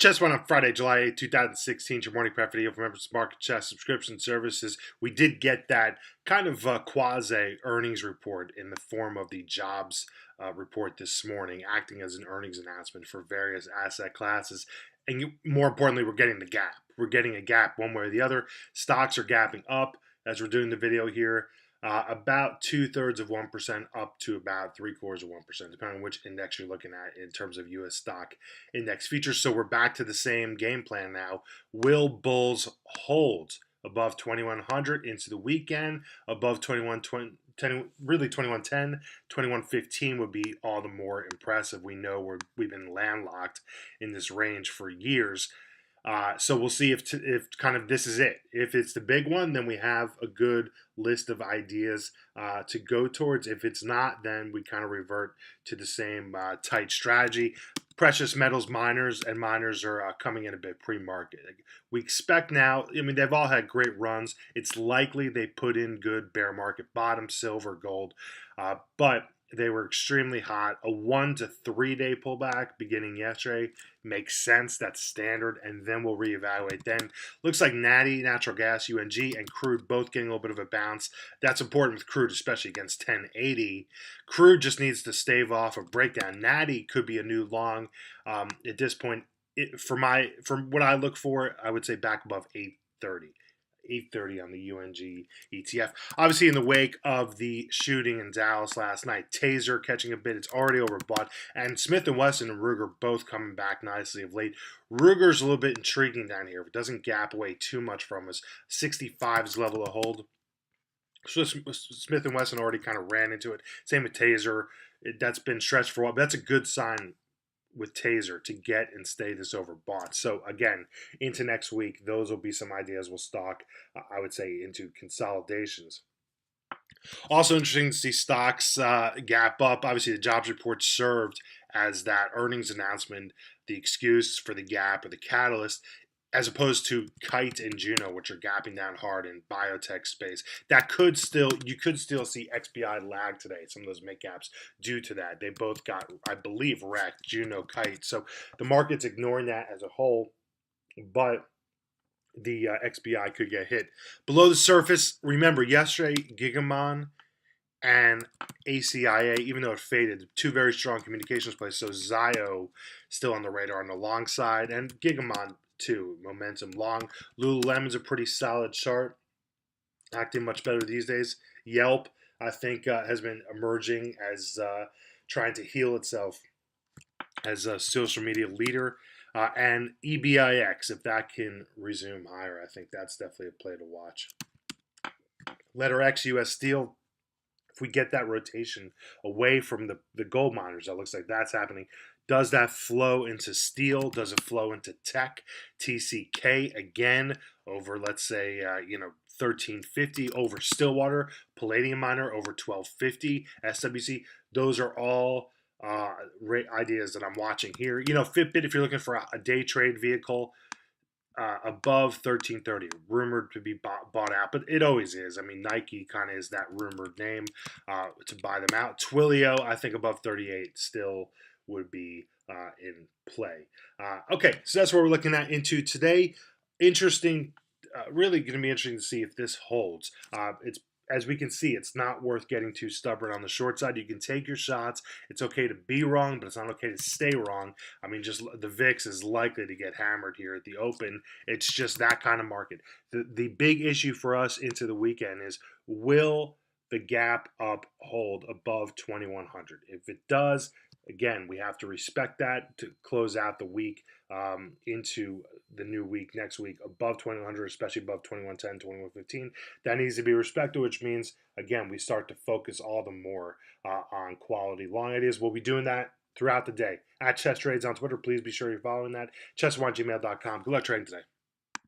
Chess went on Friday, July 8, 2016. Your morning prep video from Members Market Chess subscription services. We did get that kind of quasi earnings report in the form of the jobs report this morning, acting as an earnings announcement for various asset classes. And more importantly, we're getting the gap. We're getting a gap one way or the other. Stocks are gapping up as we're doing the video here. About 2/3 of 1% up to about 3/4 of 1%, depending on which index you're looking at in terms of U.S. stock index features. So we're back to the same game plan now. Will bulls hold above 2100 into the weekend? Above 2110, really 2110, 2115 would be all the more impressive. We know we've been landlocked in this range for years. So we'll see if kind of this is it. If it's the big one, then we have a good list of ideas to go towards. If it's not, then we kind of revert to the same tight strategy. Precious metals miners are coming in a bit pre-market. We expect now, I mean, they've all had great runs. It's likely they put in good bear market bottoms, silver, gold, but they were extremely hot. A 1 to 3 day pullback beginning yesterday makes sense. That's standard, and then we'll reevaluate. Then looks like Natty, natural gas, UNG, and crude both getting a little bit of a bounce. That's important with crude, especially against 1080. Crude just needs to stave off a breakdown. Natty could be a new long at this point. From what I look for, I would say back above 830. 830 on the UNG ETF. Obviously, in the wake of the shooting in Dallas last night, Taser catching a bid. It's already overbought. And Smith & Wesson and Ruger both coming back nicely of late. Ruger's a little bit intriguing down here. If it doesn't gap away too much from us, 65's level to hold. So Smith & Wesson already kind of ran into it. Same with Taser. That's been stretched for a while. But that's a good sign with Taser to get and stay this overbought. So again, into next week, those will be some ideas we'll stock, I would say, into consolidations. Also interesting to see stocks gap up. Obviously, the jobs report served as that earnings announcement, the excuse for the gap or the catalyst, as opposed to Kite and Juno, which are gapping down hard in biotech space. You could still see XBI lag today, some of those mid gaps due to that. They both got, I believe, wrecked, Juno, Kite. So the market's ignoring that as a whole, but the XBI could get hit. Below the surface, remember yesterday, Gigamon and ACIA, even though it faded, two very strong communications plays. So Zio still on the radar on the long side, and Gigamon too, momentum long. Lululemon's a pretty solid chart, acting much better these days. Yelp, I think, has been emerging as trying to heal itself as a social media leader. And EBIX, if that can resume higher, I think that's definitely a play to watch. Letter X, US Steel. If we get that rotation away from the gold miners, that looks like that's happening. Does that flow into steel? Does it flow into tech? TCK again over, let's say, 1350 over Stillwater. Palladium miner over 1250. SWC. Those are all ideas that I'm watching here. Fitbit, if you're looking for a day trade vehicle, above 1330, rumored to be bought out, but it always is. I mean, Nike kind of is that rumored name to buy them out. Twilio, I think above 38 still would be in play. Okay, so that's what we're looking at into today. Interesting, really going to be interesting to see if this holds. It's as we can see, it's not worth getting too stubborn on the short side. You can take your shots. It's okay to be wrong, but it's not okay to stay wrong. I mean, just the VIX is likely to get hammered here at the open. It's just that kind of market. The big issue for us into the weekend is, will the gap up hold above 2100? If it does, again, we have to respect that to close out the week into the new week next week above 2100, especially above 2110, 2115. That needs to be respected, which means, again, we start to focus all the more on quality long ideas. We'll be doing that throughout the day. At Chess Trades on Twitter, please be sure you're following that. chess1gmail.com. Good luck trading today.